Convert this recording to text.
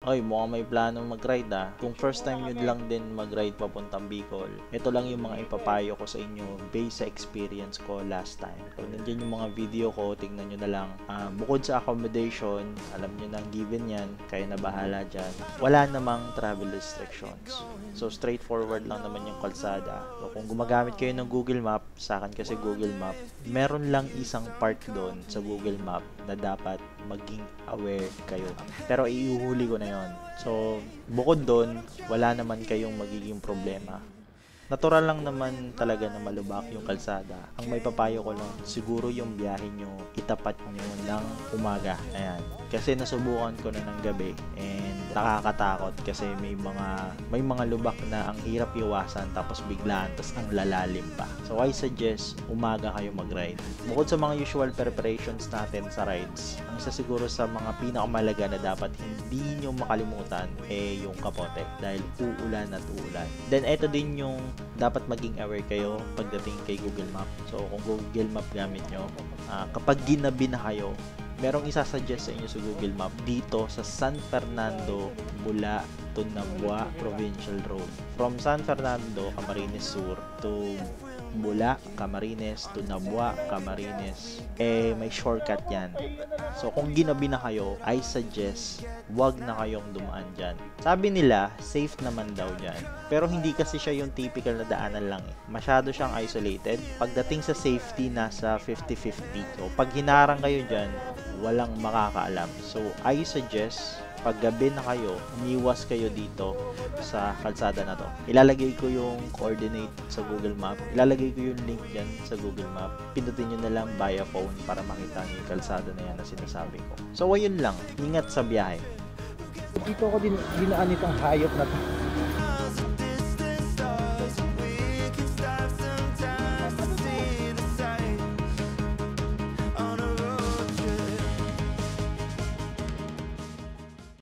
Oy, mukhang may plano mag-ride ah. Kung first time nyo lang din mag-ride papuntang Bicol, ito lang yung mga ipapayo ko sa inyo based sa experience ko last time. So, nandiyan yung mga video ko, tignan nyo na lang. Bukod sa accommodation, alam nyo nang given yan, kayo na bahala dyan. Wala namang travel restrictions. So, straightforward lang naman yung kalsada. So, kung gumagamit kayo ng Google Map, sa akin kasi Google Map, meron lang isang part doon sa Google Map na dapat maging aware kayo. Pero iuhuli ko na yon. So, bukod doon, wala naman kayong magiging problema. Natural lang naman talaga na malubak yung kalsada. Ang may papayo ko lang, siguro yung biyahe nyo, itapat nyo ng umaga. Ayan. Kasi nasubukan ko na ng gabi and nakakatakot kasi may mga lubak na ang hirap iwasan tapos biglaan tapos ang lalalim pa. So I suggest umaga kayo mag-ride. Bukod sa mga usual preparations natin sa rides, ang isa siguro sa mga pinakamalaga na dapat hindi nyo makalimutan yung kapote dahil uulan at uulan. Then eto din yung dapat maging aware kayo pagdating kay Google Map. So kung Google Map gamit nyo, kapag ginabi na kayo, merong isasuggest sa inyo sa Google Map dito sa San Fernando, Bula, Tunabua Provincial Road. From San Fernando, Camarines Sur to Bula, Camarines, Tunabua, Camarines, may shortcut yan. So kung ginabi na kayo, I suggest wag na kayong dumaan dyan. Sabi nila, safe naman daw dyan. Pero hindi kasi siya yung typical na daanan lang eh. Masyado siyang isolated. Pagdating sa safety, nasa 50-50. So pag hinarang kayo dyan, walang makakaalam. So I suggest pag gabi na kayo, umiwas kayo dito sa kalsada na to. Ilalagay ko yung coordinate sa Google Map. Ilalagay ko yung link dyan sa Google Map. Pindutin nyo na lang via phone para makita nyo yung kalsada na yan na sinasabi ko. So ayun lang. Ingat sa biyahe. Dito ako dinaan itong hayop na to.